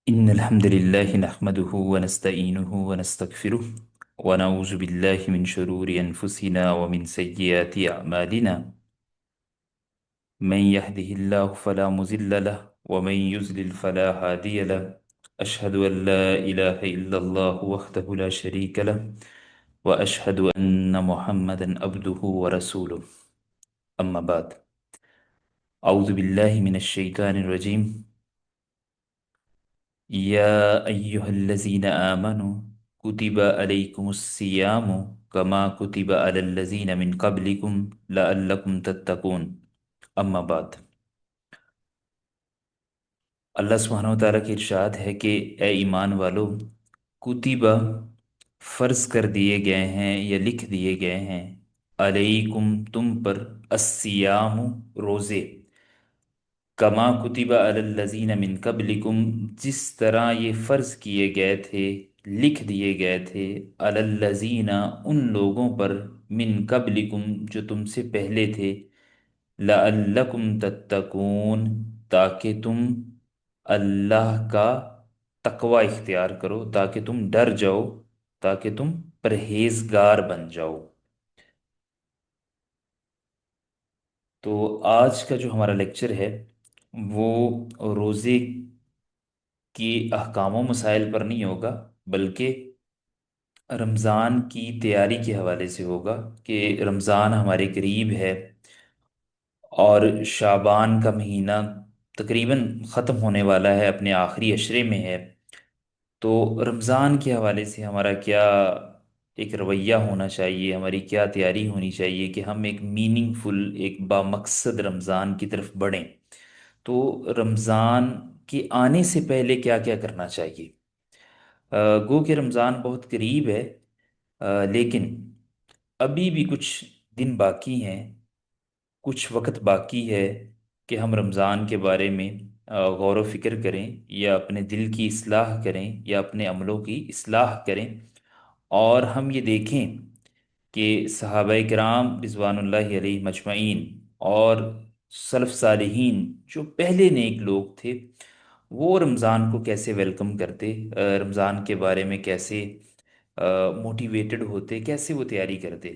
إن الحمد لله نحمده ونستعينه ونستغفره ونعوذ بالله من شرور أنفسنا ومن سيئات أعمالنا. من يهده الله فلا مضل له ومن يضلل فلا هادي له. أشهد أن لا إله إلا الله وحده لا شريك له، وأشهد أن محمدا عبده ورسوله. أما بعد، أعوذ بالله من الشيطان الرجيم. يا أيها الذين آمنوا كتب عليكم الصيام كما كتب على الذين من قبلكم لعلكم تتقون. أما بعد، اللہ سبحانہ و تعالیٰ کی ارشاد ہے کہ اے ایمان والو، کتبہ فرض کر دیے گئے ہیں یا لکھ دیے گئے ہیں، علیکم تم پر، الصیام روزے، کما کتب علی الذین من قبلکم جس طرح یہ فرض کیے گئے تھے، لکھ دیے گئے تھے، علی الذین ان لوگوں پر، من قبلکم جو تم سے پہلے تھے، لعلکم تتقون تاکہ تم اللہ کا تقوی اختیار کرو، تاکہ تم ڈر جاؤ، تاکہ تم پرہیزگار بن جاؤ۔ تو آج کا جو ہمارا لیکچر ہے وہ روزے کی احکام و مسائل پر نہیں ہوگا، بلکہ رمضان کی تیاری کے حوالے سے ہوگا کہ رمضان ہمارے قریب ہے اور شعبان کا مہینہ تقریباً ختم ہونے والا ہے، اپنے آخری عشرے میں ہے۔ تو رمضان کے حوالے سے ہمارا کیا ایک رویہ ہونا چاہیے، ہماری کیا تیاری ہونی چاہیے کہ ہم ایک میننگ فل، ایک بامقصد رمضان کی طرف بڑھیں۔ تو رمضان کے آنے سے پہلے کیا کیا کرنا چاہیے؟ گو کہ رمضان بہت قریب ہے، لیکن ابھی بھی کچھ دن باقی ہیں، کچھ وقت باقی ہے کہ ہم رمضان کے بارے میں غور و فکر کریں، یا اپنے دل کی اصلاح کریں، یا اپنے عملوں کی اصلاح کریں، اور ہم یہ دیکھیں کہ صحابہ کرام رضوان اللہ علیہ مجمعین اور سلف صالحین جو پہلے نیک لوگ تھے، وہ رمضان کو کیسے ویلکم کرتے، رمضان کے بارے میں کیسے موٹیویٹڈ ہوتے، کیسے وہ تیاری کرتے۔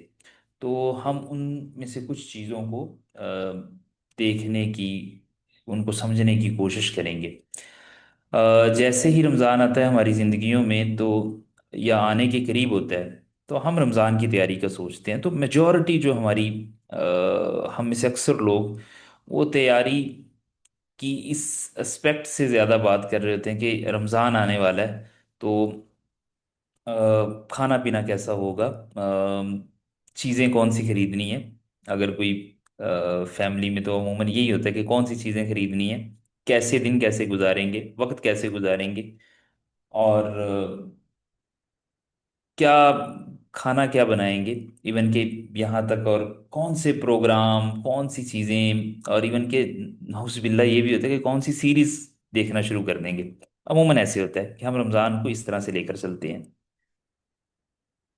تو ہم ان میں سے کچھ چیزوں کو دیکھنے کی، ان کو سمجھنے کی کوشش کریں گے۔ جیسے ہی رمضان آتا ہے ہماری زندگیوں میں، تو یا آنے کے قریب ہوتا ہے، تو ہم رمضان کی تیاری کا سوچتے ہیں۔ تو میجورٹی جو ہماری ہم میں سے اکثر لوگ وہ تیاری کی اس اسپیکٹ سے زیادہ بات کر رہے ہوتے ہیں کہ رمضان آنے والا ہے، تو کھانا پینا کیسا ہوگا، چیزیں کون سی خریدنی ہے۔ اگر کوئی فیملی میں تو عموماً یہی ہوتا ہے کہ کون سی چیزیں خریدنی ہیں، کیسے دن کیسے گزاریں گے، وقت کیسے گزاریں گے، اور کیا کھانا کیا بنائیں گے، ایون کہ یہاں تک، اور کون سے پروگرام، کون سی چیزیں، اور ایون کہ نعوذ باللہ یہ بھی ہوتا ہے کہ کون سی سیریز دیکھنا شروع کر دیں گے۔ عموماً ایسے ہوتا ہے کہ ہم رمضان کو اس طرح سے لے کر چلتے ہیں۔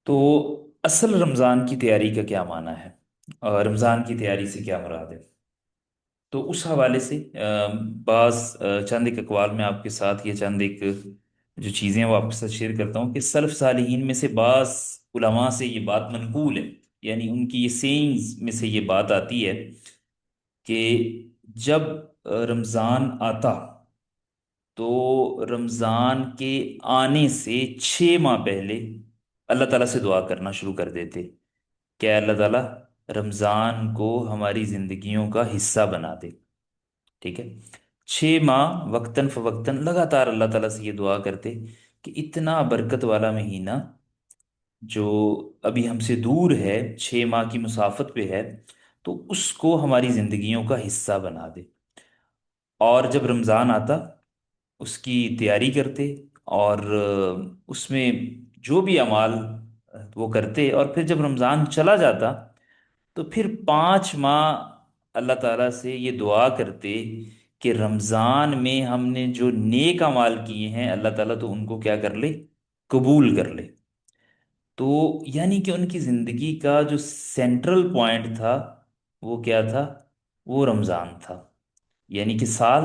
تو اصل رمضان کی تیاری کا کیا معنی ہے، اور رمضان کی تیاری سے کیا مراد ہے؟ تو اس حوالے سے بعض چند ایک اقوال میں آپ کے ساتھ، یہ چند ایک جو چیزیں ہیں وہ آپ کے ساتھ شیئر کرتا ہوں کہ سلف صالحین میں سے بعض علماء سے یہ بات منقول ہے، یعنی ان کی یہ سینگز میں سے یہ بات آتی ہے کہ جب رمضان آتا تو رمضان کے آنے سے 6 ماہ پہلے اللہ تعالیٰ سے دعا کرنا شروع کر دیتے کہ اے اللہ تعالیٰ رمضان کو ہماری زندگیوں کا حصہ بنا دے۔ ٹھیک ہے، 6 ماہ وقتاً فوقتاً لگاتار اللہ تعالیٰ سے یہ دعا کرتے کہ اتنا برکت والا مہینہ جو ابھی ہم سے دور ہے، 6 ماہ کی مسافت پہ ہے، تو اس کو ہماری زندگیوں کا حصہ بنا دے۔ اور جب رمضان آتا اس کی تیاری کرتے، اور اس میں جو بھی اعمال وہ کرتے، اور پھر جب رمضان چلا جاتا تو پھر 5 ماہ اللہ تعالیٰ سے یہ دعا کرتے کہ رمضان میں ہم نے جو نیک اعمال کیے ہیں اللہ تعالیٰ تو ان کو کیا کر لے، قبول کر لے۔ تو یعنی کہ ان کی زندگی کا جو سینٹرل پوائنٹ تھا وہ کیا تھا؟ وہ رمضان تھا، یعنی کہ سال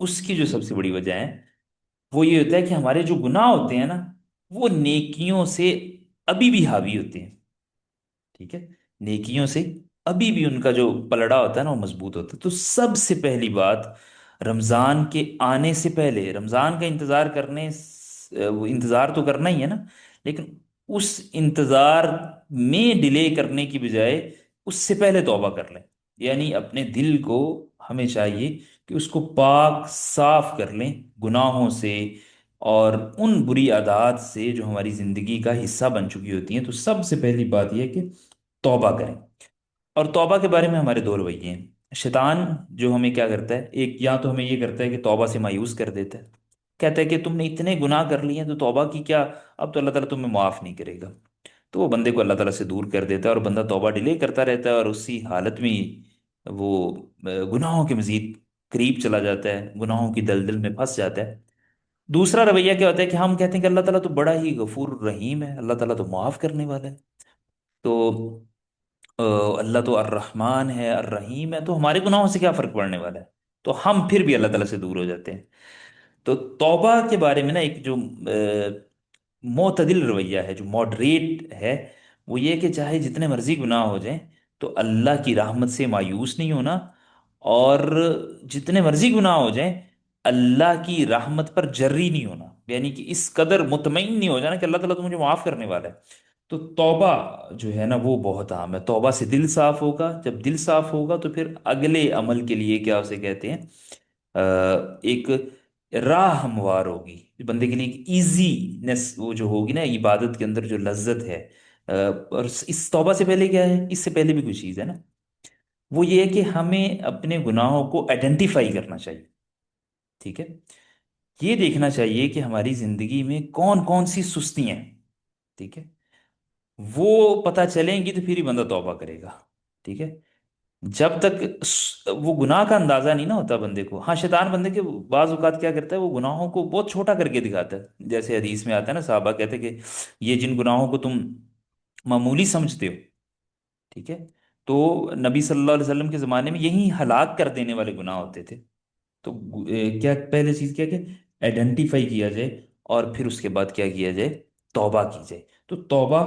اس کی جو سب سے بڑی وجہ ہے وہ یہ ہوتا ہے کہ ہمارے جو گناہ ہوتے ہیں نا، وہ نیکیوں سے ابھی بھی حاوی ہوتے ہیں، ٹھیک ہے؟ نیکیوں سے ابھی بھی ان کا جو پلڑا ہوتا ہے نا وہ مضبوط ہوتا ہے۔ تو سب سے پہلی بات، رمضان کے آنے سے پہلے رمضان کا انتظار وہ انتظار تو کرنا ہی ہے نا، لیکن اس انتظار میں ڈیلے کرنے کی بجائے اس سے پہلے توبہ کر لیں۔ یعنی اپنے دل کو ہمیں چاہیے کہ اس کو پاک صاف کر لیں گناہوں سے اور ان بری عادات سے جو ہماری زندگی کا حصہ بن چکی ہوتی ہیں۔ تو سب سے پہلی بات یہ ہے کہ توبہ کریں۔ اور توبہ کے بارے میں ہمارے دو رویے ہیں۔ شیطان جو ہمیں کیا کرتا ہے، ایک یا تو ہمیں یہ کرتا ہے کہ توبہ سے مایوس کر دیتا ہے، کہتا ہے کہ تم نے اتنے گناہ کر لیے ہیں تو توبہ کی کیا، اب تو اللہ تعالیٰ تمہیں معاف نہیں کرے گا۔ تو وہ بندے کو اللہ تعالیٰ سے دور کر دیتا ہے اور بندہ توبہ ڈیلے کرتا رہتا ہے، اور اسی حالت میں وہ گناہوں کے مزید قریب چلا جاتا ہے، گناہوں کی دلدل میں پھنس جاتا ہے۔ دوسرا رویہ کیا ہوتا ہے کہ ہم کہتے ہیں کہ اللہ تعالیٰ تو بڑا ہی غفور رحیم ہے، اللہ تعالیٰ تو معاف کرنے والا ہے، تو اللہ تو الرحمن ہے الرحیم ہے، تو ہمارے گناہوں سے کیا فرق پڑنے والا ہے، تو ہم پھر بھی اللہ تعالیٰ سے دور ہو جاتے ہیں۔ تو توبہ کے بارے میں نا ایک جو معتدل رویہ ہے، جو ماڈریٹ ہے، وہ یہ کہ چاہے جتنے مرضی گناہ ہو جائیں تو اللہ کی رحمت سے مایوس نہیں ہونا، اور جتنے مرضی گناہ ہو جائیں اللہ کی رحمت پر جری نہیں ہونا، یعنی کہ اس قدر مطمئن نہیں ہو جانا کہ اللہ تعالیٰ تو مجھے معاف کرنے والا ہے۔ تو توبہ جو ہے نا وہ بہت اہم ہے۔ توبہ سے دل صاف ہوگا، جب دل صاف ہوگا تو پھر اگلے عمل کے لیے کیا اسے کہتے ہیں، ایک راہ ہموار ہوگی بندے کے لیے، ایک ایزینس وہ جو ہوگی نا عبادت کے اندر جو لذت ہے۔ اور اس توبہ سے پہلے کیا ہے، اس سے پہلے بھی کوئی چیز ہے نا، وہ یہ ہے کہ ہمیں اپنے گناہوں کو آئیڈینٹیفائی کرنا چاہیے، ٹھیک ہے؟ یہ دیکھنا چاہیے کہ ہماری زندگی میں کون کون سی سستیاں ہیں، ٹھیک ہے؟ وہ پتہ چلیں گی تو پھر ہی بندہ توبہ کرے گا، ٹھیک ہے؟ جب تک وہ گناہ کا اندازہ نہیں نہ ہوتا بندے کو، ہاں شیطان بندے کے بعض اوقات کیا کرتا ہے، وہ گناہوں کو بہت چھوٹا کر کے دکھاتا ہے، جیسے حدیث میں آتا ہے نا، صحابہ کہتے ہیں کہ یہ جن گناہوں کو تم معمولی سمجھتے ہو، ٹھیک ہے، تو نبی صلی اللہ علیہ وسلم کے زمانے میں یہی ہلاک کر دینے والے گناہ ہوتے تھے۔ تو کیا پہلے چیز کیا کہ آئیڈینٹیفائی کیا جائے، اور پھر اس کے بعد کیا کیا جائے، توبہ کی جائے۔ تو توبہ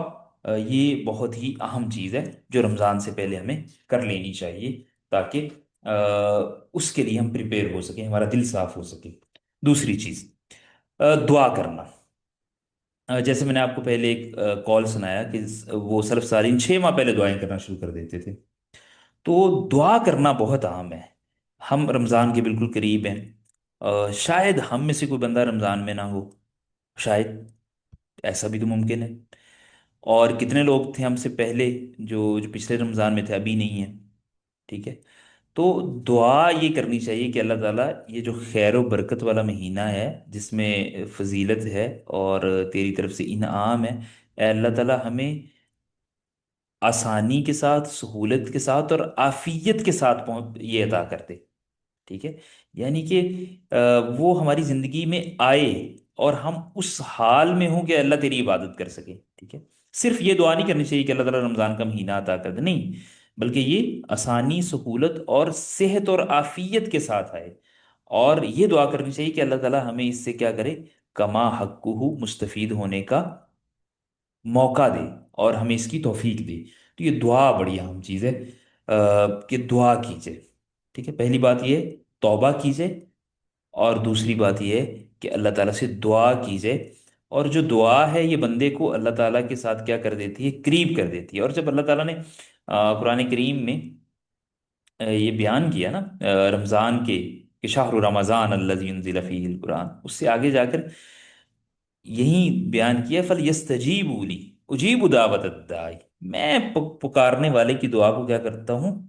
یہ بہت ہی اہم چیز ہے جو رمضان سے پہلے ہمیں کر لینی چاہیے، تاکہ آ، اس کے لیے ہم پریپیئر ہو سکیں، ہمارا دل صاف ہو سکے۔ دوسری چیز، دعا کرنا۔ جیسے میں نے آپ کو پہلے ایک کال سنایا کہ وہ سلف صالحین 6 ماہ پہلے دعائیں کرنا شروع کر دیتے تھے۔ تو دعا کرنا بہت اہم ہے۔ ہم رمضان کے بالکل قریب ہیں، شاید ہم میں سے کوئی بندہ رمضان میں نہ ہو، شاید ایسا بھی تو ممکن ہے، اور کتنے لوگ تھے ہم سے پہلے جو پچھلے رمضان میں تھے ابھی نہیں ہیں، ٹھیک ہے؟ تو دعا یہ کرنی چاہیے کہ اللہ تعالیٰ یہ جو خیر و برکت والا مہینہ ہے جس میں فضیلت ہے اور تیری طرف سے انعام ہے، اے اللہ تعالیٰ ہمیں آسانی کے ساتھ، سہولت کے ساتھ اور عافیت کے ساتھ یہ عطا کر دے، ٹھیک ہے؟ یعنی کہ وہ ہماری زندگی میں آئے اور ہم اس حال میں ہوں کہ اللہ تیری عبادت کر سکے، ٹھیک ہے؟ صرف یہ دعا نہیں کرنی چاہیے کہ اللہ تعالیٰ رمضان کا مہینہ عطا کر دے، نہیں، بلکہ یہ آسانی، سہولت اور صحت اور عافیت کے ساتھ آئے، اور یہ دعا کرنی چاہیے کہ اللہ تعالیٰ ہمیں اس سے کیا کرے، کما حقہ، مستفید ہونے کا موقع دے اور ہمیں اس کی توفیق دے۔ تو یہ دعا بڑی اہم چیز ہے، کہ دعا کیجئے، ٹھیک ہے؟ پہلی بات یہ توبہ کیجئے، اور دوسری بات یہ ہے کہ اللہ تعالیٰ سے دعا کیجئے۔ اور جو دعا ہے یہ بندے کو اللہ تعالیٰ کے ساتھ کیا کر دیتی ہے، قریب کر دیتی ہے۔ اور جب اللہ تعالیٰ نے قرآن کریم میں یہ بیان کیا نا رمضان کے، کہ شہر رمضان الذی انزل فیہ القرآن، اس سے آگے جا کر یہی بیان کیا، فَلْيَسْتَجِيبُوا لِي اجیب دعوت الداعی، میں پکارنے والے کی دعا کو کیا کرتا ہوں،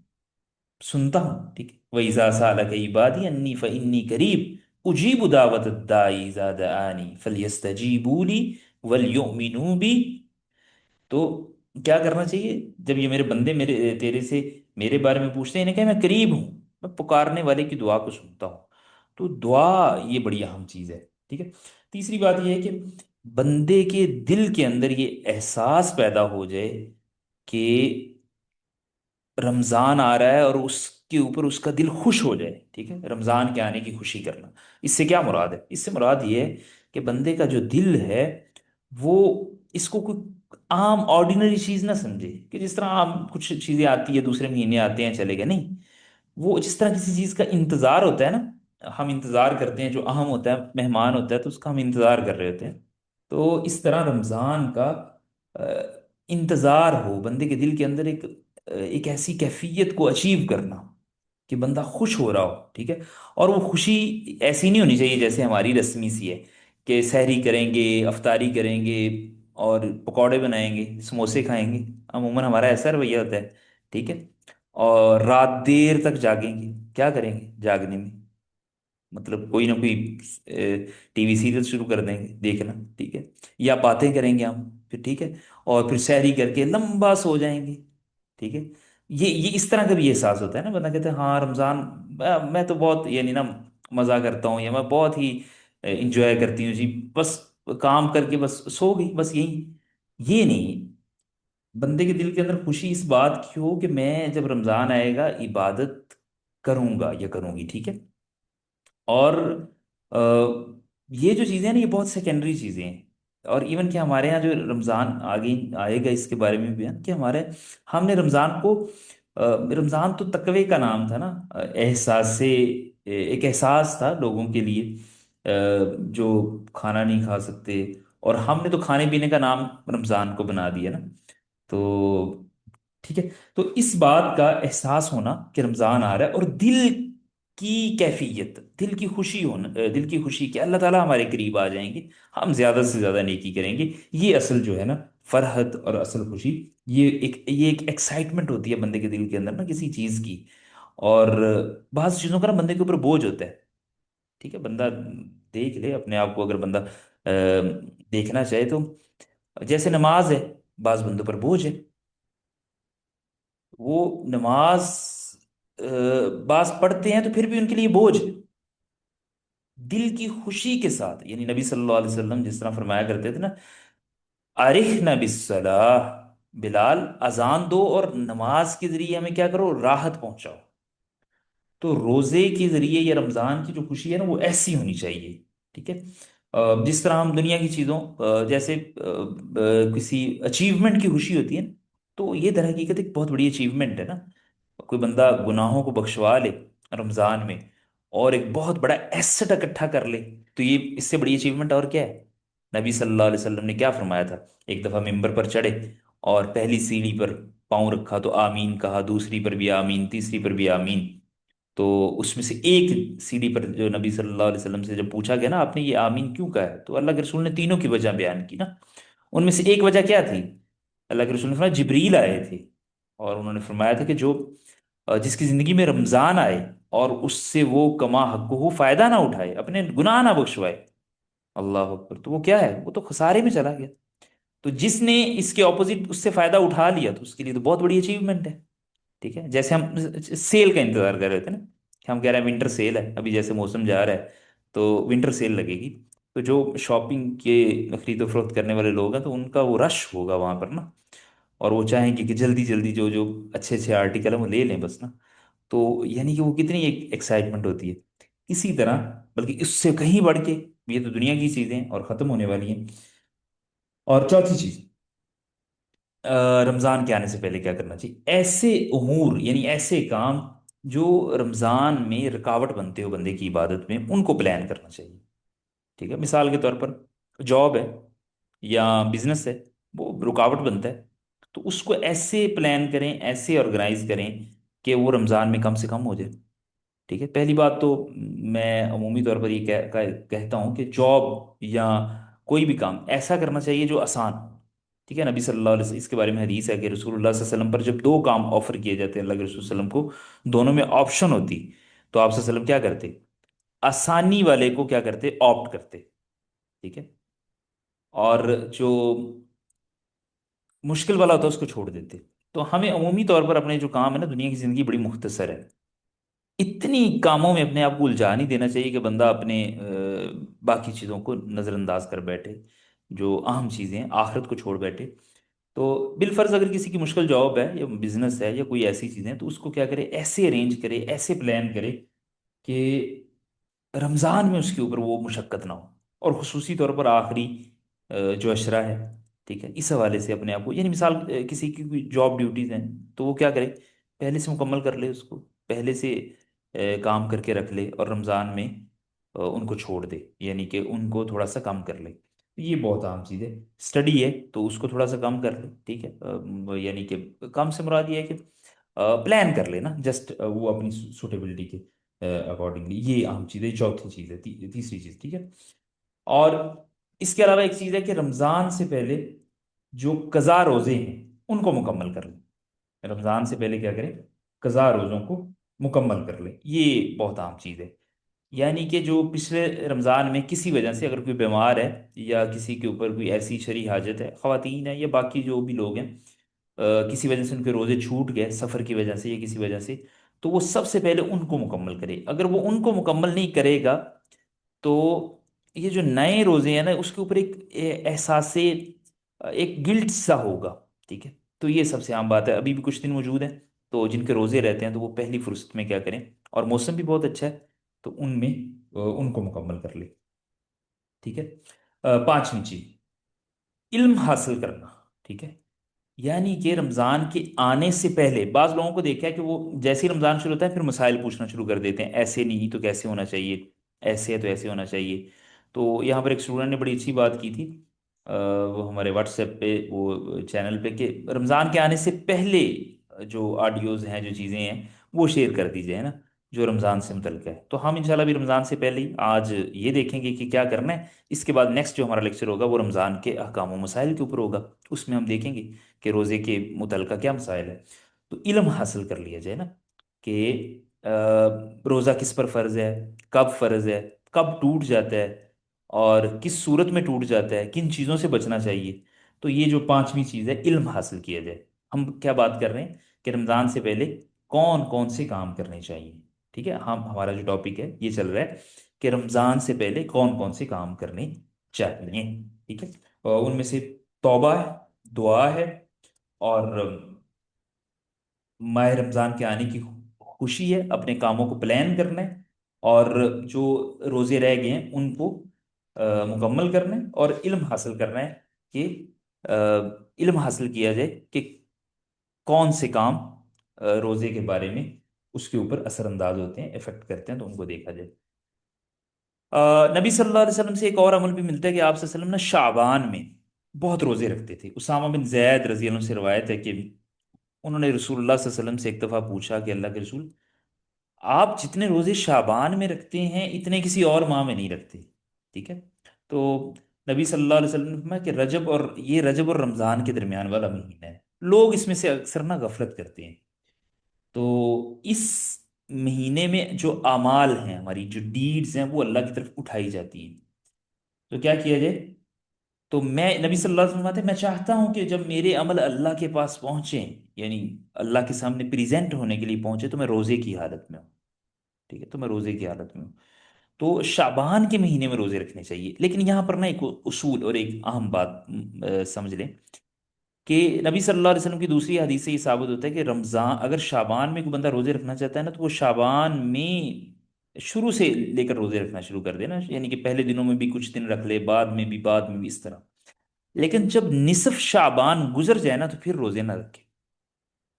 سنتا ہوں، ٹھیک ہے؟ وَإِذَا سَأَلَكَ عِبَادِي أَنِّي فَإِنِّي قَرِيبٌ أُجِيبُ دَعْوَةَ الدَّاعِ إِذَا دَعَانِ فَلْيَسْتَجِيبُوا لِي وَلْيُؤْمِنُوا بِي۔ تو کیا کرنا چاہیے جب یہ میرے بندے تیرے سے میرے بارے میں پوچھتے ہیں، انہیں کہ میں قریب ہوں، میں پکارنے والے کی دعا کو سنتا ہوں۔ تو دعا یہ بڑی اہم چیز ہے، ٹھیک ہے؟ تیسری بات یہ ہے کہ بندے کے دل کے اندر یہ احساس پیدا ہو جائے کہ رمضان آ رہا ہے اور اس کے اوپر اس کا دل خوش ہو جائے، ٹھیک ہے، رمضان کے آنے کی خوشی کرنا۔ اس سے کیا مراد ہے؟ اس سے مراد یہ ہے کہ بندے کا جو دل ہے وہ اس کو کوئی عام آرڈینری چیز نہ سمجھے، کہ جس طرح عام کچھ چیزیں آتی ہے، دوسرے مہینے آتے ہیں چلے گئے، نہیں، وہ جس طرح کسی چیز کا انتظار ہوتا ہے نا، ہم انتظار کرتے ہیں، جو اہم ہوتا ہے، مہمان ہوتا ہے تو اس کا ہم انتظار کر رہے ہوتے ہیں، تو اس طرح رمضان کا آ، انتظار ہو بندے کے دل کے اندر، ایک ایسی کیفیت کو اچیو کرنا کہ بندہ خوش ہو رہا ہو، ٹھیک ہے۔ اور وہ خوشی ایسی نہیں ہونی چاہیے جیسے ہماری رسمی سی ہے، کہ سحری کریں گے، افطاری کریں گے، اور پکوڑے بنائیں گے، سموسے کھائیں گے، عموماً ہمارا ایسا رویہ ہوتا ہے، ٹھیک ہے، اور رات دیر تک جاگیں گے، کیا کریں گے جاگنے میں؟ مطلب کوئی نہ کوئی ٹی وی سیریل شروع کر دیں گے دیکھنا، ٹھیک ہے، یا باتیں کریں گے ہم پھر، ٹھیک ہے، اور پھر سحری کر کے لمبا سو جائیں گے، ٹھیک ہے۔ یہ اس طرح کا بھی احساس ہوتا ہے نا، بندہ کہتے ہیں ہاں رمضان، میں تو بہت یعنی نا مزہ کرتا ہوں، یا میں بہت ہی انجوائے کرتی ہوں جی، بس کام کر کے بس سو گئی، بس یہی، یہ نہیں، بندے کے دل کے اندر خوشی اس بات کی ہو کہ میں جب رمضان آئے گا عبادت کروں گا یا کروں گی، ٹھیک ہے۔ اور آ، یہ جو چیزیں ہیں نا، یہ بہت سیکنڈری چیزیں ہیں، اور ایون کہ ہمارے یہاں جو رمضان آگے آئے گا اس کے بارے میں بھی ہے کہ ہم نے رمضان کو، رمضان تو تقوی کا نام تھا نا، احساس سے، ایک احساس تھا لوگوں کے لیے، جو کھانا نہیں کھا سکتے، اور ہم نے تو کھانے پینے کا نام رمضان کو بنا دیا نا، تو ٹھیک ہے۔ تو اس بات کا احساس ہونا کہ رمضان آ رہا ہے، اور دل کی کیفیت، دل کی خوشی ہونا، دل کی خوشی کہ اللہ تعالیٰ ہمارے قریب آ جائیں گے، ہم زیادہ سے زیادہ نیکی کریں گے، یہ اصل جو ہے نا فرحت اور اصل خوشی، یہ ایک ایکسائٹمنٹ ہوتی ہے بندے کے دل کے اندر نا کسی چیز کی، اور بعض چیزوں کا نا بندے کے اوپر بوجھ ہوتا ہے، ٹھیک ہے، بندہ دیکھ لے اپنے آپ کو، اگر بندہ دیکھنا چاہے تو، جیسے نماز ہے، بعض بندوں پر بوجھ ہے، وہ نماز بعض پڑھتے ہیں تو پھر بھی ان کے لیے بوجھ ہے، دل کی خوشی کے ساتھ، یعنی نبی صلی اللہ علیہ وسلم جس طرح فرمایا کرتے تھے نا، ارحنا بالصلاح، بلال اذان دو اور نماز کے ذریعے ہمیں کیا کرو، راحت پہنچاؤ، تو روزے کے ذریعے یا رمضان کی جو خوشی ہے نا وہ ایسی ہونی چاہیے، ٹھیک ہے۔ جس طرح ہم دنیا کی چیزوں، جیسے کسی اچیومنٹ کی خوشی ہوتی ہے نا، تو یہ در حقیقت ایک بہت بڑی اچیومنٹ ہے نا، کوئی بندہ گناہوں کو بخشوا لے رمضان میں، اور ایک بہت بڑا ایسٹ اکٹھا کر لے، تو یہ اس سے بڑی اچیومنٹ اور کیا ہے؟ نبی صلی اللہ علیہ وسلم نے کیا فرمایا تھا؟ ایک دفعہ ممبر پر چڑھے، اور پہلی سیڑھی پر پاؤں رکھا تو آمین کہا، دوسری پر بھی آمین، تیسری پر بھی آمین، تو اس میں سے ایک سیڑھی پر جو نبی صلی اللہ علیہ وسلم سے جب پوچھا گیا نا آپ نے یہ آمین کیوں کہا ہے، تو اللہ کے رسول نے تینوں کی وجہ بیان کی نا، ان میں سے ایک وجہ کیا تھی؟ اللہ کے رسول نے فرمایا جبریل آئے تھے، اور انہوں نے فرمایا تھا کہ جو جس کی زندگی میں رمضان آئے اور اس سے وہ کما حق ہو فائدہ نہ اٹھائے، اپنے گناہ نہ بخشوائے، اللہ اکبر، تو وہ کیا ہے؟ وہ تو خسارے میں چلا گیا، تو جس نے اس کے اپوزٹ اس سے فائدہ اٹھا لیا تو اس کے لیے تو بہت بڑی اچیومنٹ ہے، ٹھیک ہے۔ جیسے ہم سیل کا انتظار کر رہے تھے نا، کہ ہم کہہ رہے ہیں ونٹر سیل ہے، ابھی جیسے موسم جا رہا ہے تو ونٹر سیل لگے گی، تو جو شاپنگ کے خرید و فروخت کرنے والے لوگ ہیں تو ان کا وہ رش ہوگا وہاں پر نا، اور وہ چاہیں گے کہ جلدی جلدی جو جو اچھے اچھے آرٹیکل ہیں وہ لے لیں بس نا، تو یعنی کہ وہ کتنی ایک ایکسائٹمنٹ ہوتی ہے، اسی طرح بلکہ اس سے کہیں بڑھ کے، یہ تو دنیا کی چیزیں ہیں اور ختم ہونے والی ہیں، اور چوتھی چیز، رمضان کے آنے سے پہلے کیا کرنا چاہیے؟ ایسے امور یعنی ایسے کام جو رمضان میں رکاوٹ بنتے ہو بندے کی عبادت میں، ان کو پلان کرنا چاہیے، ٹھیک ہے۔ مثال کے طور پر جاب ہے یا بزنس ہے، وہ رکاوٹ بنتا ہے، تو اس کو ایسے پلان کریں، ایسے آرگنائز کریں کہ وہ رمضان میں کم سے کم ہو جائے، ٹھیک ہے۔ پہلی بات تو میں عمومی طور پر یہ کہتا ہوں کہ جاب یا کوئی بھی کام ایسا کرنا چاہیے جو آسان ہو، ٹھیک ہے۔ نبی صلی اللہ علیہ وسلم اس کے بارے میں حدیث ہے کہ رسول اللہ صلی اللہ علیہ وسلم پر جب دو کام آفر کیے جاتے ہیں، اللہ کے رسول صلی اللہ علیہ وسلم کو دونوں میں آپشن ہوتی، تو آپ صلی اللہ علیہ وسلم کیا کرتے؟ آسانی والے کو کیا کرتے؟ آپٹ کرتے، ٹھیک ہے، اور جو مشکل والا ہوتا ہے اس کو چھوڑ دیتے۔ تو ہمیں عمومی طور پر اپنے جو کام ہے نا، دنیا کی زندگی بڑی مختصر ہے، اتنی کاموں میں اپنے آپ کو الجھا نہیں دینا چاہیے کہ بندہ اپنے باقی چیزوں کو نظر انداز کر بیٹھے، جو اہم چیزیں ہیں آخرت کو چھوڑ بیٹھے، تو بالفرض اگر کسی کی مشکل جاب ہے یا بزنس ہے یا کوئی ایسی چیزیں، تو اس کو کیا کرے، ایسے ارینج کرے، ایسے پلان کرے کہ رمضان میں اس کے اوپر وہ مشقت نہ ہو، اور خصوصی طور پر آخری جو اشرا ہے، ٹھیک ہے، اس حوالے سے اپنے آپ کو، یعنی مثال کسی کی کوئی جاب ڈیوٹیز ہیں، تو وہ کیا کرے، پہلے سے مکمل کر لے اس کو، پہلے سے کام کر کے رکھ لے، اور رمضان میں ان کو چھوڑ دے، یعنی کہ ان کو تھوڑا سا کم کر لے۔ یہ بہت عام چیز ہے۔ اسٹڈی ہے تو اس کو تھوڑا سا کم کر لے، ٹھیک ہے، یعنی کہ کم سے مراد یہ ہے کہ پلان کر لے نا، جسٹ وہ اپنی سوٹیبلٹی کے اکارڈنگلی۔ یہ اہم چیز ہے، چوتھی چیز ہے، تیسری چیز، ٹھیک ہے۔ اور اس کے علاوہ ایک چیز ہے کہ رمضان سے پہلے جو قضا روزے ہیں ان کو مکمل کر لیں۔ رمضان سے پہلے کیا کریں، قضا روزوں کو مکمل کر لیں، یہ بہت عام چیز ہے۔ یعنی کہ جو پچھلے رمضان میں کسی وجہ سے اگر کوئی بیمار ہے، یا کسی کے اوپر کوئی ایسی شرعی حاجت ہے، خواتین ہیں یا باقی جو بھی لوگ ہیں، کسی وجہ سے ان کے روزے چھوٹ گئے، سفر کی وجہ سے یا کسی وجہ سے، تو وہ سب سے پہلے ان کو مکمل کرے۔ اگر وہ ان کو مکمل نہیں کرے گا، تو یہ جو نئے روزے ہیں نا، اس کے اوپر ایک احساس، ایک گلٹ سا ہوگا، ٹھیک ہے۔ تو یہ سب سے عام بات ہے۔ ابھی بھی کچھ دن موجود ہیں، تو جن کے روزے رہتے ہیں تو وہ پہلی فرصت میں کیا کریں، اور موسم بھی بہت اچھا ہے، تو ان میں ان کو مکمل کر لیں، ٹھیک ہے۔ پانچویں چیز، علم حاصل کرنا، ٹھیک ہے۔ یعنی کہ رمضان کے آنے سے پہلے بعض لوگوں کو دیکھا ہے کہ وہ جیسے ہی رمضان شروع ہوتا ہے پھر مسائل پوچھنا شروع کر دیتے ہیں، ایسے نہیں تو کیسے ہونا چاہیے، ایسے ہے تو ایسے ہونا چاہیے۔ تو یہاں پر ایک اسٹوڈنٹ نے بڑی اچھی بات کی تھی، وہ ہمارے واٹس ایپ پہ، وہ چینل پہ، کہ رمضان کے آنے سے پہلے جو آڈیوز ہیں، جو چیزیں ہیں، وہ شیئر کر دیجئے، ہے نا، جو رمضان سے متعلق ہے۔ تو ہم انشاءاللہ بھی رمضان سے پہلے ہی آج یہ دیکھیں گے کہ کیا کرنا ہے۔ اس کے بعد نیکسٹ جو ہمارا لیکچر ہوگا وہ رمضان کے احکام و مسائل کے اوپر ہوگا، اس میں ہم دیکھیں گے کہ روزے کے متعلقہ کیا مسائل ہے۔ تو علم حاصل کر لیا جائے نا، کہ روزہ کس پر فرض ہے، کب فرض ہے، کب ٹوٹ جاتا ہے، اور کس صورت میں ٹوٹ جاتا ہے، کن چیزوں سے بچنا چاہیے۔ تو یہ جو پانچویں چیز ہے، علم حاصل کیا جائے۔ ہم کیا بات کر رہے ہیں کہ رمضان سے پہلے کون کون سے کام کرنے چاہیے، ٹھیک ہے۔ ہم ہمارا جو ٹاپک ہے یہ چل رہا ہے کہ رمضان سے پہلے کون کون سے کام کرنے چاہیے، ٹھیک ہے۔ اور ان میں سے توبہ ہے، دعا ہے، اور ماہ رمضان کے آنے کی خوشی ہے، اپنے کاموں کو پلان کرنا ہے، اور جو روزے رہ گئے ہیں ان کو مکمل کرنا ہے، اور علم حاصل کرنا ہے کہ آ، علم حاصل کیا جائے کہ کون سے کام روزے کے بارے میں اس کے اوپر اثر انداز ہوتے ہیں، افیکٹ کرتے ہیں، تو ان کو دیکھا جائے۔ نبی صلی اللہ علیہ وسلم سے ایک اور عمل بھی ملتا ہے کہ آپ صلی اللہ علیہ وسلم نے شعبان میں بہت روزے رکھتے تھے۔ اسامہ بن زید رضی اللہ عنہ سے روایت ہے کہ انہوں نے رسول اللہ صلی اللہ علیہ وسلم سے ایک دفعہ پوچھا کہ اللہ کے رسول، آپ جتنے روزے شعبان میں رکھتے ہیں اتنے کسی اور ماہ میں نہیں رکھتے، ٹھیک ہے۔ تو نبی صلی اللہ علیہ وسلم نے فرمایا کہ رجب اور رمضان کے درمیان والا مہینہ ہے، لوگ اس میں سے اکثر نہ غفلت کرتے ہیں۔ تو اس مہینے میں جو اعمال ہیں، ہماری جو ڈیڈز ہیں، وہ اللہ کی طرف اٹھائی جاتی ہیں۔ تو کیا کیا جائے؟ تو میں، نبی صلی اللہ علیہ وسلم کہتے ہیں، میں چاہتا ہوں کہ جب میرے عمل اللہ کے پاس پہنچیں، یعنی اللہ کے سامنے پریزنٹ ہونے کے لیے پہنچے، تو میں روزے کی حالت میں ہوں، ٹھیک ہے، تو میں روزے کی حالت میں ہوں۔ تو شعبان کے مہینے میں روزے رکھنے چاہیے، لیکن یہاں پر نا ایک اصول اور ایک اہم بات سمجھ لیں، کہ نبی صلی اللہ علیہ وسلم کی دوسری حدیث سے یہ ثابت ہوتا ہے کہ رمضان، اگر شعبان میں کوئی بندہ روزے رکھنا چاہتا ہے نا، تو وہ شعبان میں شروع سے لے کر روزے رکھنا شروع کر دے نا، یعنی کہ پہلے دنوں میں بھی کچھ دن رکھ لے، بعد میں بھی اس طرح۔ لیکن جب نصف شعبان گزر جائے نا، تو پھر روزے نہ رکھے،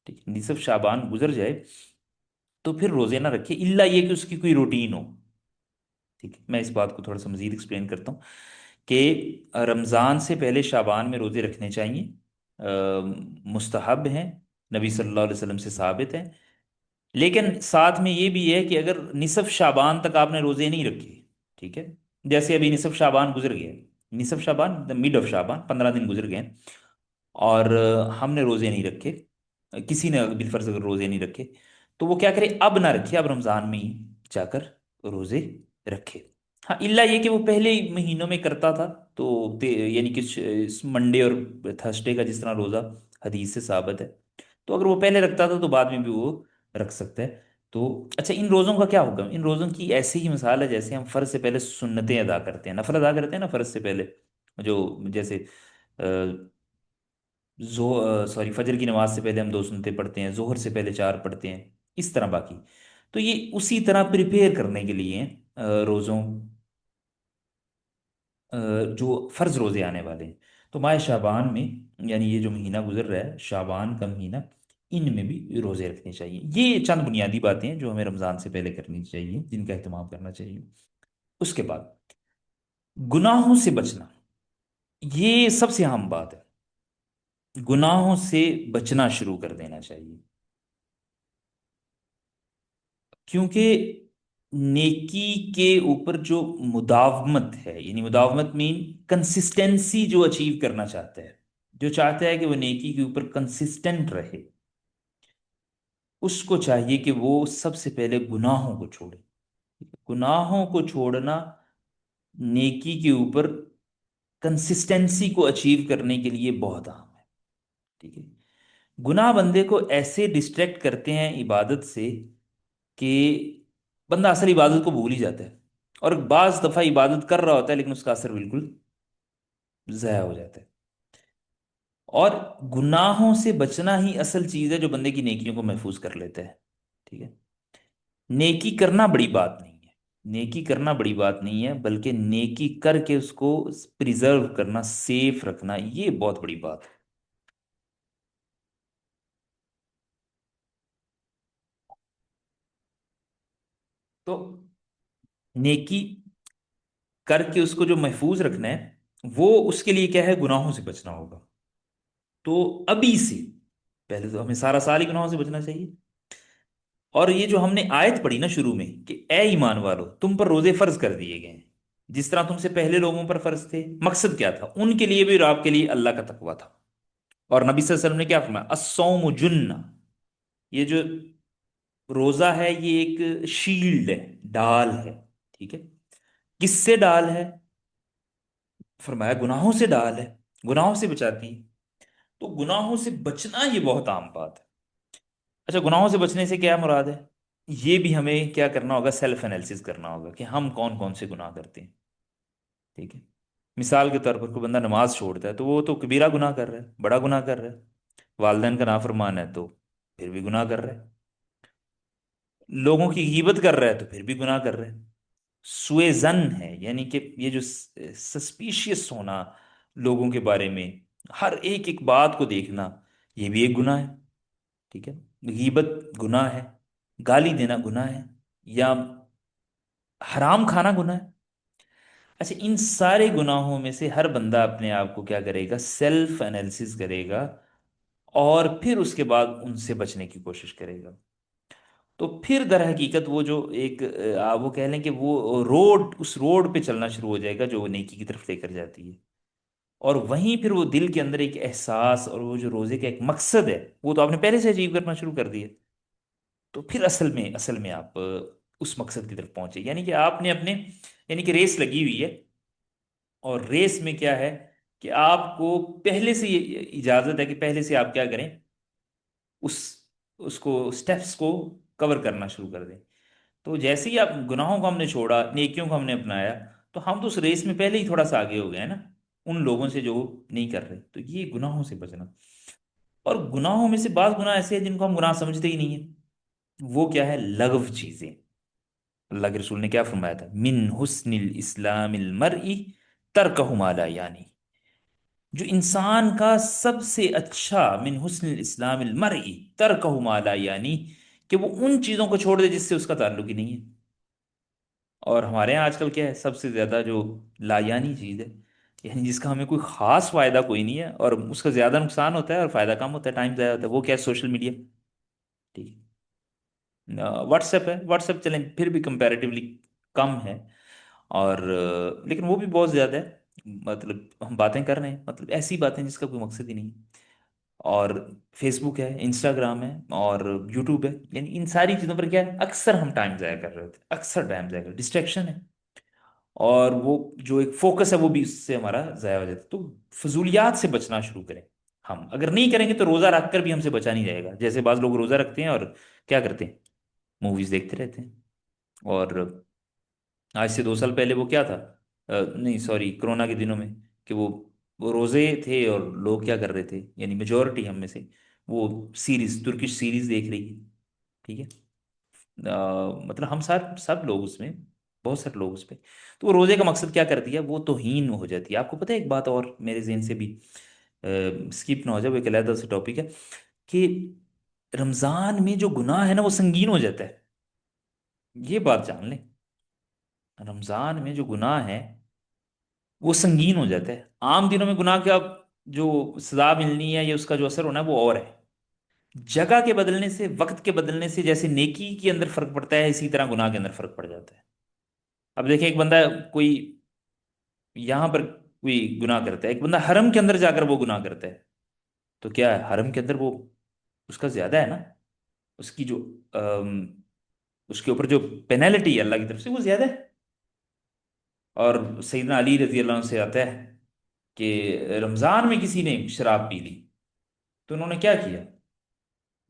ٹھیک ہے؟ نصف شعبان گزر جائے تو پھر روزے نہ رکھے، الا یہ کہ اس کی کوئی روٹین ہو، ٹھیک ہے۔ میں اس بات کو تھوڑا سا مزید ایکسپلین کرتا ہوں کہ رمضان سے پہلے شعبان میں روزے رکھنے چاہیے، مستحب ہیں، نبی صلی اللہ علیہ وسلم سے ثابت ہیں۔ لیکن ساتھ میں یہ بھی ہے کہ اگر نصف شعبان تک آپ نے روزے نہیں رکھے، ٹھیک ہے، جیسے ابھی نصف شعبان گزر گیا، نصف شعبان، دا مڈ آف شعبان، 15 دن گزر گئے، اور ہم نے روزے نہیں رکھے، کسی نے بالفرض اگر روزے نہیں رکھے، تو وہ کیا کرے، اب نہ رکھے، اب رمضان میں ہی جا کر روزے رکھے۔ ہاں، اللہ یہ کہ وہ پہلے ہی مہینوں میں کرتا تھا، تو یعنی کہ منڈے اور تھرسڈے کا جس طرح روزہ حدیث سے ثابت ہے، تو اگر وہ پہلے رکھتا تھا تو بعد میں بھی وہ رکھ سکتا ہے۔ تو اچھا، ان روزوں کا کیا حکم؟ ان روزوں کی ایسی ہی مثال ہے جیسے ہم فرض سے پہلے سنتیں ادا کرتے ہیں، نفل ادا کرتے ہیں نا فرض سے پہلے، جو جیسے سوری فجر کی نماز سے پہلے ہم 2 سنتے پڑھتے ہیں، ظہر سے پہلے 4 پڑھتے ہیں، اس طرح باقی. تو یہ اسی طرح پریپیئر کرنے کے لیے ہیں، روزوں، جو فرض روزے آنے والے ہیں. تو ماہ شعبان میں، یعنی یہ جو مہینہ گزر رہا ہے شعبان کا مہینہ، ان میں بھی روزے رکھنے چاہیے. یہ چند بنیادی باتیں ہیں جو ہمیں رمضان سے پہلے کرنی چاہیے، جن کا اہتمام کرنا چاہیے. اس کے بعد گناہوں سے بچنا، یہ سب سے اہم بات ہے. گناہوں سے بچنا شروع کر دینا چاہیے، کیونکہ نیکی کے اوپر جو مداومت ہے، یعنی مداومت مین کنسسٹنسی، جو اچیو کرنا چاہتا ہے، جو چاہتا ہے کہ وہ نیکی کے اوپر کنسسٹنٹ رہے، اس کو چاہیے کہ وہ سب سے پہلے گناہوں کو چھوڑے. گناہوں کو چھوڑنا نیکی کے اوپر کنسسٹنسی کو اچیو کرنے کے لیے بہت اہم ہے. ٹھیک ہے. گناہ بندے کو ایسے ڈسٹریکٹ کرتے ہیں عبادت سے کہ بندہ اصل عبادت کو بھول ہی جاتا ہے، اور بعض دفعہ عبادت کر رہا ہوتا ہے لیکن اس کا اثر بالکل ضائع ہو جاتا ہے. اور گناہوں سے بچنا ہی اصل چیز ہے جو بندے کی نیکیوں کو محفوظ کر لیتا ہے. ٹھیک ہے. نیکی کرنا بڑی بات نہیں ہے، نیکی کرنا بڑی بات نہیں ہے، بلکہ نیکی کر کے اس کو پریزرو کرنا، سیف رکھنا، یہ بہت بڑی بات ہے. تو نیکی کر کے اس کو جو محفوظ رکھنا ہے، وہ اس کے لیے کیا ہے؟ گناہوں سے بچنا ہوگا. تو ابھی سے، پہلے تو ہمیں سارا سال ہی گناہوں سے بچنا چاہیے. اور یہ جو ہم نے آیت پڑھی نا شروع میں، کہ اے ایمان والو تم پر روزے فرض کر دیے گئے ہیں، جس طرح تم سے پہلے لوگوں پر فرض تھے. مقصد کیا تھا؟ ان کے لیے بھی اور آپ کے لیے اللہ کا تقوی تھا. اور نبی صلی اللہ علیہ وسلم نے کیا فرمایا؟ الصوم جنہ، یہ جو روزہ ہے یہ ایک شیلڈ ہے، ڈال ہے. ٹھیک ہے. کس سے ڈال ہے؟ فرمایا گناہوں سے ڈال ہے، گناہوں سے بچاتی ہے. تو گناہوں سے بچنا یہ بہت عام بات ہے. اچھا، گناہوں سے بچنے سے کیا مراد ہے؟ یہ بھی ہمیں کیا کرنا ہوگا؟ سیلف انالیسس کرنا ہوگا کہ ہم کون کون سے گناہ کرتے ہیں. ٹھیک ہے. مثال کے طور پر کوئی بندہ نماز چھوڑتا ہے تو وہ تو کبیرہ گناہ کر رہا ہے، بڑا گناہ کر رہا ہے. والدین کا نافرمان ہے تو پھر بھی گناہ کر رہا ہے. لوگوں کی غیبت کر رہا ہے تو پھر بھی گناہ کر رہا ہے. سوء ظن ہے، یعنی کہ یہ جو سسپیشیس ہونا لوگوں کے بارے میں، ہر ایک ایک بات کو دیکھنا، یہ بھی ایک گناہ ہے. ٹھیک ہے. غیبت گناہ ہے، گالی دینا گناہ ہے، یا حرام کھانا گناہ ہے. اچھا، ان سارے گناہوں میں سے ہر بندہ اپنے آپ کو کیا کرے گا؟ سیلف انالیسس کرے گا، اور پھر اس کے بعد ان سے بچنے کی کوشش کرے گا. تو پھر در حقیقت وہ جو ایک وہ کہہ لیں کہ وہ روڈ، اس روڈ پہ چلنا شروع ہو جائے گا جو وہ نیکی کی طرف لے کر جاتی ہے. اور وہیں پھر وہ دل کے اندر ایک احساس، اور وہ جو روزے کا ایک مقصد ہے، وہ تو آپ نے پہلے سے اچیو کرنا شروع کر دیا. تو پھر اصل میں آپ اس مقصد کی طرف پہنچے، یعنی کہ آپ نے اپنے، یعنی کہ ریس لگی ہوئی ہے. اور ریس میں کیا ہے کہ آپ کو پہلے سے یہ اجازت ہے کہ پہلے سے آپ کیا کریں؟ اس اس کو سٹیپس کو کور کرنا شروع کر دیں. تو جیسے ہی آپ گناہوں کو ہم نے چھوڑا، نیکیوں کو ہم نے اپنایا، تو ہم تو اس ریس میں پہلے ہی تھوڑا سا آگے ہو گئے ہیں نا ان لوگوں سے جو نہیں کر رہے. تو یہ گناہوں سے بچنا. اور گناہوں میں سے بعض گناہ ایسے ہیں جن کو ہم گناہ سمجھتے ہی نہیں ہیں. وہ کیا ہے؟ لغو چیزیں. اللہ کے رسول نے کیا فرمایا تھا؟ من حسن الاسلام المرء ترکہ ما لا یعنی. جو انسان کا سب سے اچھا، من حسن الاسلام المرء ترکہ ما لا یعنی، کہ وہ ان چیزوں کو چھوڑ دے جس سے اس کا تعلق ہی نہیں ہے. اور ہمارے یہاں آج کل کیا ہے؟ سب سے زیادہ جو لا یعنی چیز ہے، یعنی جس کا ہمیں کوئی خاص فائدہ کوئی نہیں ہے، اور اس کا زیادہ نقصان ہوتا ہے اور فائدہ کم ہوتا ہے، ٹائم ضائع ہوتا ہے، وہ کیا ہے؟ Social media. ٹھیک ہے. واٹس ایپ ہے، واٹس ایپ چلیں پھر بھی کمپیریٹیولی کم ہے. اور لیکن وہ بھی بہت زیادہ ہے. مطلب ہم باتیں کر رہے ہیں، مطلب ایسی باتیں جس کا کوئی مقصد ہی نہیں. اور فیس بک ہے، انسٹاگرام ہے، اور یوٹیوب ہے، یعنی ان ساری چیزوں پر کیا ہے؟ اکثر ہم ٹائم ضائع کر رہے ہوتے ہیں، اکثر ٹائم ضائع کر، ڈسٹریکشن ہے. اور وہ جو ایک فوکس ہے وہ بھی اس سے ہمارا ضائع ہو جاتا ہے. تو فضولیات سے بچنا شروع کریں. ہم اگر نہیں کریں گے تو روزہ رکھ کر بھی ہم سے بچا نہیں جائے گا. جیسے بعض لوگ روزہ رکھتے ہیں اور کیا کرتے ہیں؟ موویز دیکھتے رہتے ہیں. اور آج سے 2 سال پہلے وہ کیا تھا؟ نہیں سوری، کرونا کے دنوں میں، کہ وہ وہ روزے تھے اور لوگ کیا کر رہے تھے، یعنی میجورٹی ہم میں سے وہ سیریز، ترکش سیریز دیکھ رہی ہے، ٹھیک ہے، مطلب ہم سب لوگ اس میں، بہت سارے لوگ اس پہ، تو وہ روزے کا مقصد کیا کر دیا، وہ توہین ہو جاتی ہے۔ آپ کو پتہ ہے ایک بات اور میرے ذہن سے بھی اسکپ نہ ہو جائے، وہ ایک علیحدہ سے ٹاپک ہے کہ رمضان میں جو گناہ ہے نا وہ سنگین ہو جاتا ہے، یہ بات جان لیں، رمضان میں جو گناہ ہے وہ سنگین ہو جاتا ہے۔ عام دنوں میں گناہ کا جو سزا ملنی ہے یا اس کا جو اثر ہونا ہے وہ اور ہے، جگہ کے بدلنے سے، وقت کے بدلنے سے جیسے نیکی کے اندر فرق پڑتا ہے، اسی طرح گناہ کے اندر فرق پڑ جاتا ہے۔ اب دیکھیں ایک بندہ کوئی یہاں پر کوئی گناہ کرتا ہے، ایک بندہ حرم کے اندر جا کر وہ گناہ کرتا ہے، تو کیا ہے، حرم کے اندر وہ اس کا زیادہ ہے نا، اس کی جو اس کے اوپر جو پینالٹی ہے اللہ کی طرف سے وہ زیادہ ہے۔ اور سیدنا علی رضی اللہ عنہ سے آتا ہے کہ رمضان میں کسی نے شراب پی لی تو انہوں نے کیا کیا،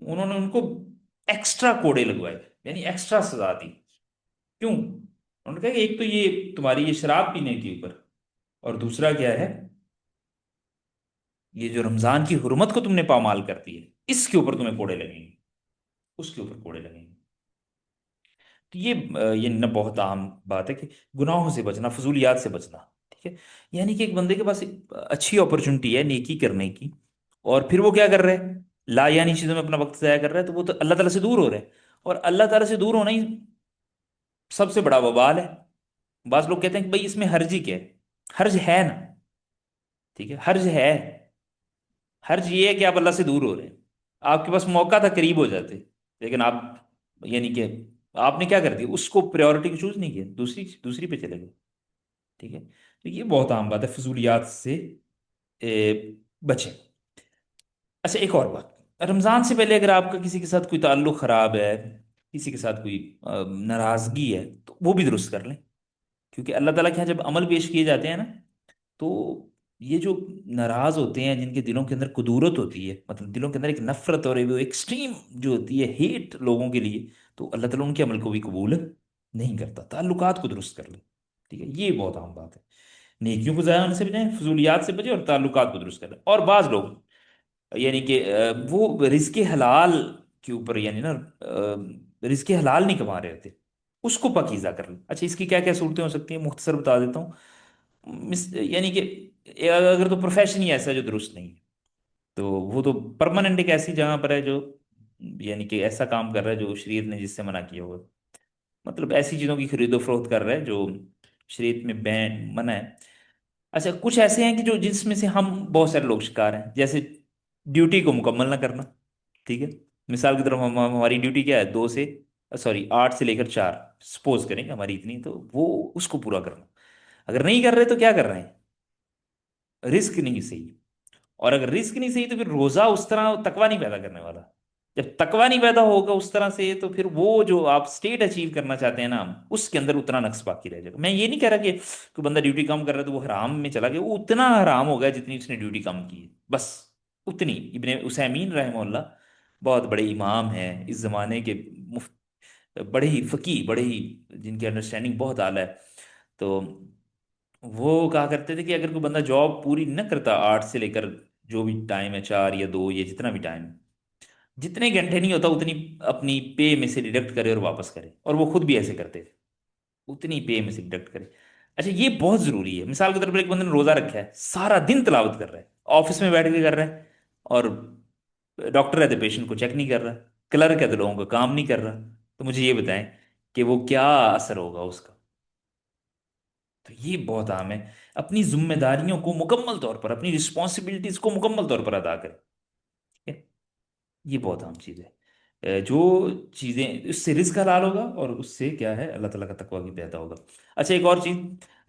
انہوں نے ان کو ایکسٹرا کوڑے لگوائے، یعنی ایکسٹرا سزا دی۔ کیوں؟ انہوں نے کہا کہ ایک تو یہ تمہاری یہ شراب پینے کے اوپر، اور دوسرا کیا ہے، یہ جو رمضان کی حرمت کو تم نے پامال کر دی ہے، اس کے اوپر تمہیں کوڑے لگیں گے، اس کے اوپر کوڑے لگیں گے۔ تو یہ نہ بہت عام بات ہے کہ گناہوں سے بچنا، فضولیات سے بچنا، ٹھیک ہے، یعنی کہ ایک بندے کے پاس ایک اچھی اپرچونٹی ہے نیکی کرنے کی، اور پھر وہ کیا کر رہے ہیں، لا یعنی چیزوں میں اپنا وقت ضائع کر رہا ہے، تو وہ تو اللہ تعالیٰ سے دور ہو رہے ہیں، اور اللہ تعالیٰ سے دور ہونا ہی سب سے بڑا وبال ہے۔ بعض لوگ کہتے ہیں کہ بھئی اس میں حرج ہی کیا ہے، حرج ہے نا، ٹھیک ہے، حرج ہے، حرج یہ ہے کہ آپ اللہ سے دور ہو رہے ہیں، آپ کے پاس موقع تھا قریب ہو جاتے، لیکن آپ، یعنی کہ آپ نے کیا کر دیا، اس کو پریورٹی کو چوز نہیں کیا، دوسری پہ چلے گئے، ٹھیک ہے، تو یہ بہت عام بات ہے، فضولیات سے بچیں۔ اچھا ایک اور بات، رمضان سے پہلے اگر آپ کا کسی کے ساتھ کوئی تعلق خراب ہے، کسی کے ساتھ کوئی ناراضگی ہے، تو وہ بھی درست کر لیں، کیونکہ اللہ تعالیٰ کے یہاں جب عمل پیش کیے جاتے ہیں نا، تو یہ جو ناراض ہوتے ہیں، جن کے دلوں کے اندر کدورت ہوتی ہے، مطلب دلوں کے اندر ایک نفرت اور وہ ایکسٹریم جو ہوتی ہے ہیٹ لوگوں کے لیے، تو اللہ تعالیٰ ان کے عمل کو بھی قبول نہیں کرتا۔ تعلقات کو درست کر لیں، ٹھیک ہے، یہ بہت عام بات ہے، نیکیوں کو ضائع ہونے سے بچائیں، فضولیات سے بچیں، اور تعلقات کو درست کر لیں۔ اور بعض لوگ یعنی کہ وہ رزق حلال کے اوپر، یعنی نا رزق حلال نہیں کما رہے ہوتے، اس کو پاکیزہ کر لیں۔ اچھا اس کی کیا کیا صورتیں ہو سکتی ہیں، مختصر بتا دیتا ہوں۔ یعنی کہ اگر تو پروفیشن ہی ایسا جو درست نہیں ہے، تو وہ تو پرماننٹ ایک ایسی جگہ پر ہے جو، یعنی کہ ایسا کام کر رہا ہے جو شریعت نے جس سے منع کیا ہوا، مطلب ایسی چیزوں کی خرید و فروخت کر رہا ہے جو شریعت میں بین منع ہے۔ اچھا کچھ ایسے ہیں کہ جو جس میں سے ہم بہت سارے لوگ شکار ہیں، جیسے ڈیوٹی کو مکمل نہ کرنا، ٹھیک ہے، مثال کی طرف ہماری ڈیوٹی کیا ہے، 2 سے، سوری 8 سے لے کر 4، سپوز کریں کہ ہماری اتنی، تو وہ اس کو پورا کرنا، اگر نہیں کر رہے تو کیا کر رہے ہیں، رزق نہیں صحیح، اور اگر رزق نہیں صحیح تو پھر روزہ اس طرح تقوی نہیں پیدا کرنے والا، جب تقوی نہیں پیدا ہوگا اس طرح سے، تو پھر وہ جو آپ اسٹیٹ اچیو کرنا چاہتے ہیں نا، اس کے اندر اتنا نقص باقی رہ جائے گا۔ میں یہ نہیں کہہ رہا کہ کوئی بندہ ڈیوٹی کم کر رہا ہے تو وہ حرام میں چلا گیا، وہ اتنا حرام ہو گیا جتنی اس نے ڈیوٹی کم کی ہے، بس اتنی۔ ابن عثیمین رحمہ اللہ بہت بڑے امام ہیں اس زمانے کے، بڑے ہی فقی، بڑے ہی جن کی انڈرسٹینڈنگ بہت اعلیٰ ہے، تو وہ کہا کرتے تھے کہ اگر کوئی بندہ جاب پوری نہ کرتا 8 سے لے کر جو بھی ٹائم ہے، 4 یا 2 یا جتنا بھی ٹائم، جتنے گھنٹے نہیں ہوتا اتنی اپنی پے میں سے ڈیڈکٹ کرے اور واپس کرے، اور وہ خود بھی ایسے کرتے تھے، اتنی پے میں سے ڈیڈکٹ کرے۔ اچھا یہ بہت ضروری ہے، مثال کے طور پر ایک بندے نے روزہ رکھا ہے، سارا دن تلاوت کر رہا ہے، آفس میں بیٹھ کے کر رہا ہے، اور ڈاکٹر ہے تو پیشنٹ کو چیک نہیں کر رہا، کلرک ہے تو لوگوں کا کام نہیں کر رہا، تو مجھے یہ بتائیں کہ وہ کیا اثر ہوگا اس کا؟ تو یہ بہت اہم ہے، اپنی ذمہ داریوں کو مکمل طور پر، اپنی رسپانسبلٹیز کو مکمل طور پر ادا کریں، ٹھیک ہے؟ یہ بہت اہم چیز ہے، جو چیزیں اس سے رزق حلال ہوگا، اور اس سے کیا ہے، اللہ تعالیٰ کا تقویٰ بھی پیدا ہوگا۔ اچھا ایک اور چیز،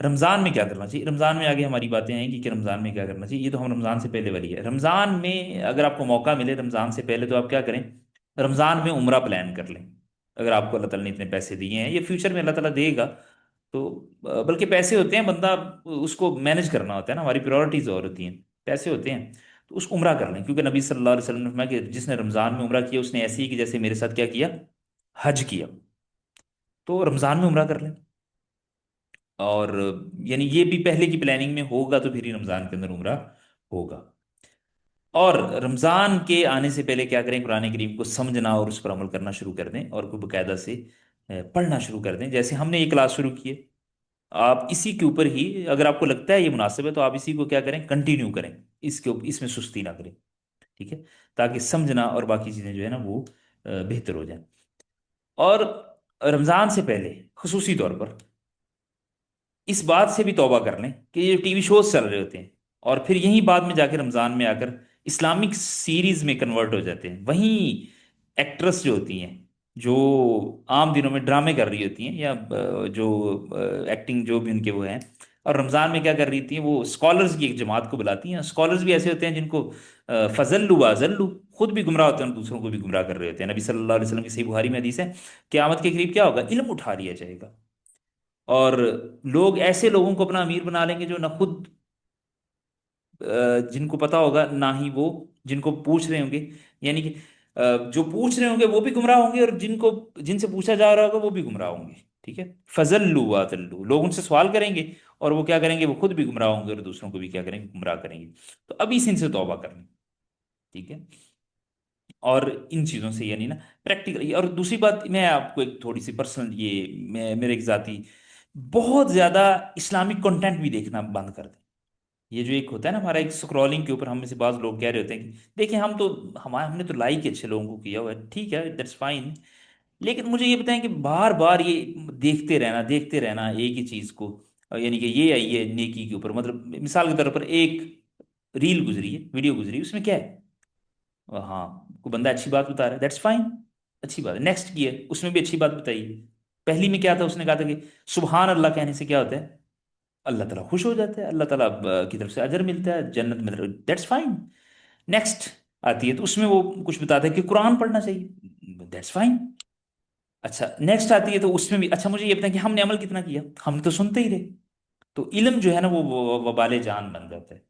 رمضان میں کیا کرنا چاہیے، رمضان میں آگے ہماری باتیں آئیں گی کہ رمضان میں کیا کرنا چاہیے، یہ تو ہم رمضان سے پہلے والی ہے۔ رمضان میں اگر آپ کو موقع ملے رمضان سے پہلے، تو آپ کیا کریں، رمضان میں عمرہ پلان کر لیں، اگر آپ کو اللہ تعالیٰ نے اتنے پیسے دیے ہیں، یہ فیوچر میں اللہ تعالیٰ دے گا، تو بلکہ پیسے ہوتے ہیں، بندہ اس کو مینج کرنا ہوتا ہے نا، ہماری پریورٹیز اور ہوتی ہیں، پیسے ہوتے ہیں، تو اس کو عمرہ کر لیں، کیونکہ نبی صلی اللہ علیہ وسلم نے فرمایا کہ جس نے رمضان میں عمرہ کیا اس نے ایسے ہی کہ جیسے میرے ساتھ کیا کیا، حج کیا، تو رمضان میں عمرہ کر لیں۔ اور یعنی یہ بھی پہلے کی پلاننگ میں ہوگا تو پھر ہی رمضان کے اندر عمرہ ہوگا۔ اور رمضان کے آنے سے پہلے کیا کریں، قرآن کریم کو سمجھنا اور اس پر عمل کرنا شروع کر دیں، اور کو باقاعدہ سے پڑھنا شروع کر دیں، جیسے ہم نے یہ کلاس شروع کی ہے۔ آپ اسی کے اوپر ہی، اگر آپ کو لگتا ہے یہ مناسب ہے تو آپ اسی کو کیا کریں، کنٹینیو کریں، اس میں سستی نہ کریں، ٹھیک ہے؟ تاکہ سمجھنا اور باقی چیزیں جو ہے نا وہ بہتر ہو جائیں۔ اور رمضان سے پہلے خصوصی طور پر اس بات سے بھی توبہ کر لیں کہ یہ ٹی وی شوز چل رہے ہوتے ہیں، اور پھر یہی بعد میں جا کے رمضان میں آ کر اسلامک سیریز میں کنورٹ ہو جاتے ہیں، وہیں ایکٹرس جو ہوتی ہیں، جو عام دنوں میں ڈرامے کر رہی ہوتی ہیں، یا جو ایکٹنگ جو بھی ان کے وہ ہیں، اور رمضان میں کیا کر رہی تھی، وہ اسکالرز کی ایک جماعت کو بلاتی ہیں۔ اسکالرز بھی ایسے ہوتے ہیں جن کو فضلوا وازلوا، خود بھی گمراہ ہوتے ہیں اور دوسروں کو بھی گمراہ کر رہے ہوتے ہیں۔ نبی صلی اللہ علیہ وسلم کی صحیح بخاری میں حدیث ہے، قیامت کے قریب کیا ہوگا، علم اٹھا لیا جائے گا، اور لوگ ایسے لوگوں کو اپنا امیر بنا لیں گے جو نہ خود جن کو پتا ہوگا، نہ ہی وہ جن کو پوچھ رہے ہوں گے، یعنی کہ جو پوچھ رہے ہوں گے وہ بھی گمراہ ہوں گے، اور جن سے پوچھا جا رہا ہوگا وہ بھی گمراہ ہوں گے، ٹھیک ہے؟ فضلوا واضلوا، لوگ ان سے سوال کریں گے اور وہ کیا کریں گے، وہ خود بھی گمراہ ہوں گے اور دوسروں کو بھی کیا کریں گے، گمراہ کریں گے۔ تو ابھی سے ان سے توبہ کر لیں، ٹھیک ہے؟ اور ان چیزوں سے یعنی نا پریکٹیکل، اور دوسری بات میں آپ کو ایک تھوڑی سی پرسنل، یہ میرے ایک ذاتی، بہت زیادہ اسلامک کنٹینٹ بھی دیکھنا بند کر دیں۔ یہ جو ایک ہوتا ہے نا ہمارا ایک سکرولنگ کے اوپر، ہم میں سے بعض لوگ کہہ رہے ہوتے ہیں کہ دیکھیں ہم نے تو لائک اچھے لوگوں کو کیا ہوا ہے، ٹھیک ہے، دیٹس فائن، لیکن مجھے یہ بتائیں کہ بار بار یہ دیکھتے رہنا ایک ہی چیز کو، یعنی کہ یہ آئی ہے نیکی کے اوپر، مطلب مثال کے طور پر ایک ریل گزری ہے، ویڈیو گزری ہے، اس میں کیا ہے، ہاں، کوئی بندہ اچھی بات بتا رہا ہے، دیٹس فائن، اچھی بات ہے، نیکسٹ کی ہے، اس میں بھی اچھی بات بتائی ہے۔ پہلی میں کیا تھا، اس نے کہا تھا کہ سبحان اللہ کہنے سے کیا ہوتا ہے، اللہ تعالیٰ خوش ہو جاتا ہے، اللہ تعالیٰ کی طرف سے اجر ملتا ہے، جنت میں، دیٹس فائن۔ نیکسٹ آتی ہے تو اس میں وہ کچھ بتاتا ہے کہ قرآن پڑھنا چاہیے، دیٹس فائن۔ اچھا، نیکسٹ آتی ہے تو اس میں بھی، اچھا مجھے یہ بتائیں کہ ہم نے عمل کتنا کیا، ہم تو سنتے ہی رہے۔ تو علم جو ہے نا وہ وبال جان بن جاتا ہے۔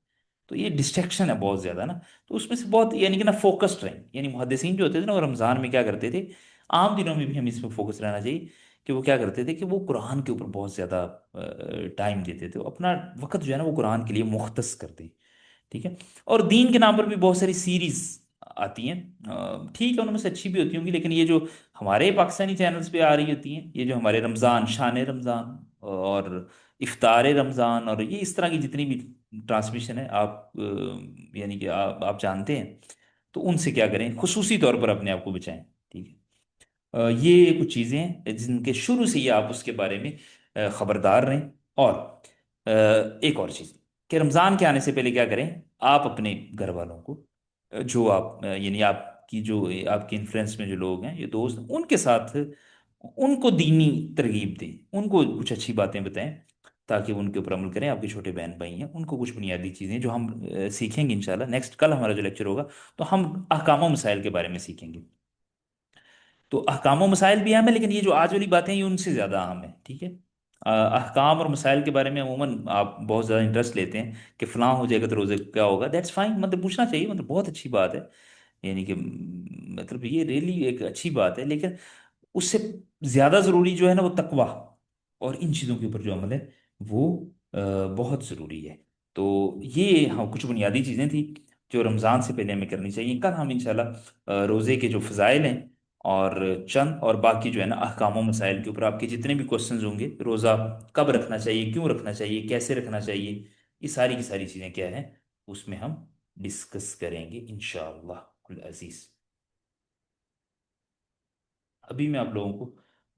تو یہ ڈسٹریکشن ہے بہت زیادہ نا، تو اس میں سے بہت یعنی کہ نا فوکسڈ رہیں، یعنی محدثین جو ہوتے تھے نا وہ رمضان میں کیا کرتے تھے، عام دنوں میں بھی ہم اس پہ فوکس رہنا چاہیے، کہ وہ کیا کرتے تھے کہ وہ قرآن کے اوپر بہت زیادہ ٹائم دیتے تھے، اپنا وقت جو ہے نا وہ قرآن کے لیے مختص کرتے، ٹھیک ہے؟ اور دین کے نام پر بھی بہت ساری سیریز آتی ہیں، ٹھیک ہے، ان میں سے اچھی بھی ہوتی ہوں گی، لیکن یہ جو ہمارے پاکستانی چینلز پہ آ رہی ہوتی ہیں، یہ جو ہمارے رمضان، شان رمضان، اور افطار رمضان، اور یہ اس طرح کی جتنی بھی ٹرانسمیشن ہے، آپ یعنی کہ آپ جانتے ہیں، تو ان سے کیا کریں، خصوصی طور پر اپنے آپ کو بچائیں، ٹھیک ہے؟ یہ کچھ چیزیں ہیں جن کے شروع سے ہی آپ اس کے بارے میں خبردار رہیں۔ اور ایک اور چیز کہ رمضان کے آنے سے پہلے کیا کریں، آپ اپنے گھر والوں کو، جو آپ یعنی آپ کی جو آپ کے انفلوئنس میں جو لوگ ہیں، یہ دوست، ان کے ساتھ ان کو دینی ترغیب دیں، ان کو کچھ اچھی باتیں بتائیں، تاکہ وہ ان کے اوپر عمل کریں۔ آپ کے چھوٹے بہن بھائی ہیں، ان کو کچھ بنیادی چیزیں جو ہم سیکھیں گے انشاءاللہ، نیکسٹ کل ہمارا جو لیکچر ہوگا تو ہم احکام و مسائل کے بارے میں سیکھیں گے۔ تو احکام و مسائل بھی اہم ہے، لیکن یہ جو آج والی باتیں ہیں یہ ان سے زیادہ اہم ہے، ٹھیک ہے؟ احکام اور مسائل کے بارے میں عموماً آپ بہت زیادہ انٹرسٹ لیتے ہیں کہ فلاں ہو جائے گا تو روزے کیا ہوگا، دیٹس فائن، مطلب پوچھنا چاہیے، مطلب بہت اچھی بات ہے، یعنی کہ مطلب یہ ریلی ایک اچھی بات ہے، لیکن اس سے زیادہ ضروری جو ہے نا وہ تقویٰ اور ان چیزوں کے اوپر جو عمل ہے وہ بہت ضروری ہے۔ تو یہ ہاں کچھ بنیادی چیزیں تھیں جو رمضان سے پہلے ہمیں کرنی چاہیے۔ کل ہم انشاءاللہ روزے کے جو فضائل ہیں اور چند اور باقی جو ہے نا احکام و مسائل کے اوپر آپ کے جتنے بھی کوشچنز ہوں گے، روزہ کب رکھنا چاہیے، کیوں رکھنا چاہیے، کیسے رکھنا چاہیے، یہ ساری کی ساری چیزیں کیا ہیں اس میں ہم ڈسکس کریں گے انشاءاللہ العزیز۔ ابھی میں آپ لوگوں کو